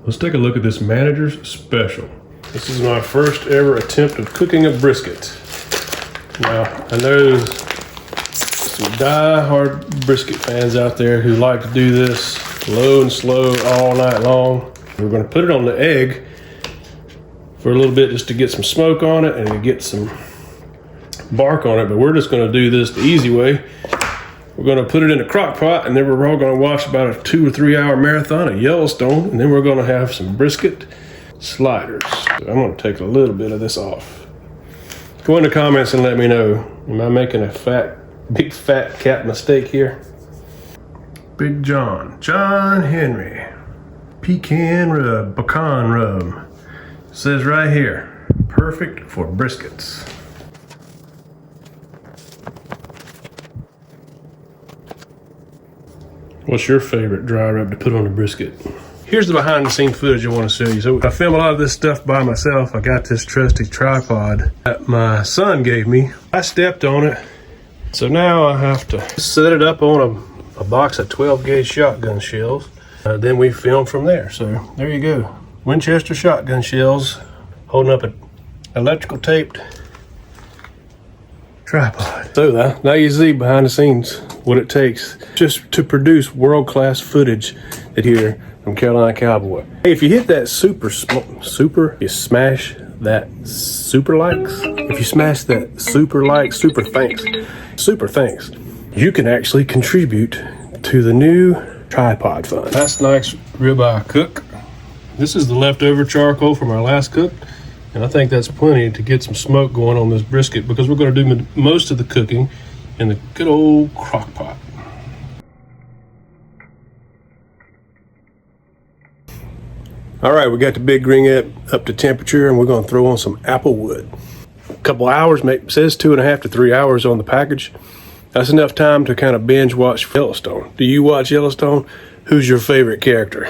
Let's take a look at this manager's special. This is my first ever attempt of cooking a brisket. Now, I know there's some die-hard brisket fans out there who like to do this low and slow all night long. We're going to put it on the egg for a little bit just to get some smoke on it and to get some bark on it, but we're just going to do this the easy way. We're going to put it in a crock pot, and then we're all going to watch about a 2 or 3 hour marathon of Yellowstone, and then we're going to have some brisket sliders. So I'm going to take a little bit of this off. Go in the comments and let me know. Am I making a big fat cat mistake here? Big John Henry, pecan rub, pecan rub. It says right here, perfect for briskets. What's your favorite dry rub to put on a brisket? Here's the behind the scenes footage I want to show you. So I film a lot of this stuff by myself. I got this trusty tripod that my son gave me. I stepped on it. So now I have to set it up on a box of 12 gauge shotgun shells. Then we film from there. So there you go. Winchester shotgun shells holding up an electrical taped tripod. So now you see behind the scenes what it takes just to produce world-class footage here from Carolina Cowboy. Hey, if you hit that you smash that super likes. If you smash that super thanks, you can actually contribute to the new tripod fund. That's nice ribeye cook. This is the leftover charcoal from our last cook. And I think that's plenty to get some smoke going on this brisket because we're going to do most of the cooking in the good old crock pot. All right, we got the big ring up to temperature, and we're going to throw on some apple wood. A couple hours, it says 2.5 to 3 hours on the package. That's enough time to kind of binge watch Yellowstone. Do you watch Yellowstone? Who's your favorite character?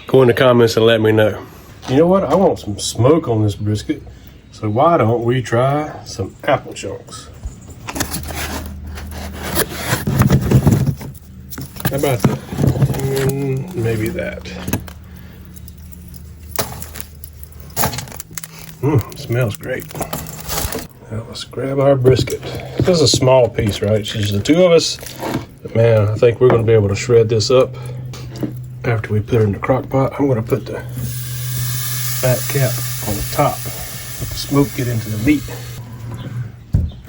Go in the comments and let me know. You know what? I want some smoke on this brisket, so why don't we try some apple chunks? How about that? And maybe that. Smells great. Now let's grab our brisket. This is a small piece, right? It's just the two of us. But man, I think we're going to be able to shred this up after we put it in the crock pot. I'm going to put the fat cap on the top. Let the smoke get into the meat.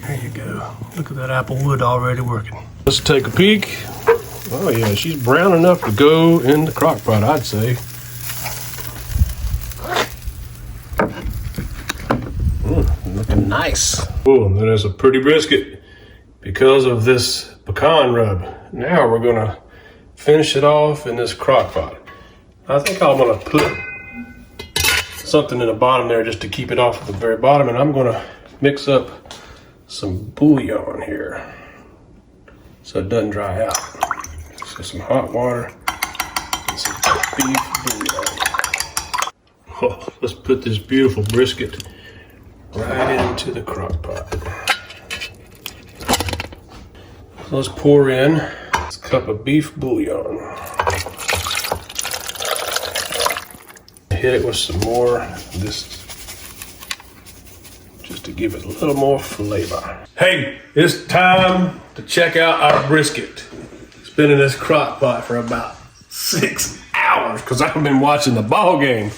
There you go. Look at that apple wood already working. Let's take a peek. Oh yeah, she's brown enough to go in the crock pot, I'd say. Looking nice. Oh, that is a pretty brisket because of this pecan rub. Now we're gonna finish it off in this crock pot. I think I'm gonna put something in the bottom there just to keep it off at the very bottom, and I'm gonna mix up some bouillon here so it doesn't dry out. So some hot water and some beef bouillon. Oh, let's put this beautiful brisket right into the crock pot. So let's pour in this cup of beef bouillon. Hit it with some more of this just to give it a little more flavor. Hey, it's time to check out our brisket. It's been in this crock pot for about 6 hours because I've been watching the ball game.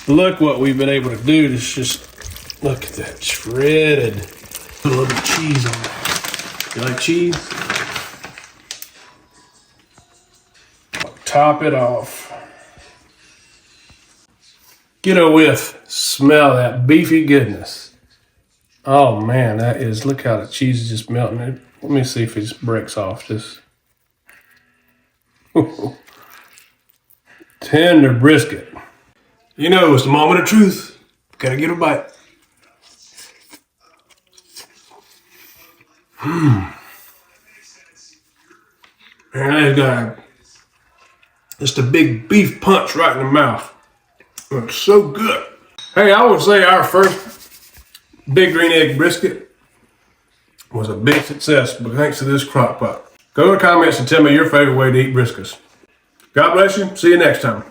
Look what we've been able to do. It's just, look at that shredded. Put a little bit of cheese on it. You like cheese? I'll top it off. Get a whiff. Smell that beefy goodness. Oh man, that is, look how the cheese is just melting. Let me see if it just breaks off. Just tender brisket. You know, it's the moment of truth. Gotta get a bite. And it's got just a big beef punch right in the mouth. It's so good. Hey, I would say our first big green egg brisket was a big success, but thanks to this crock pot. Go in the comments and tell me your favorite way to eat briskets. God bless you. See you next time.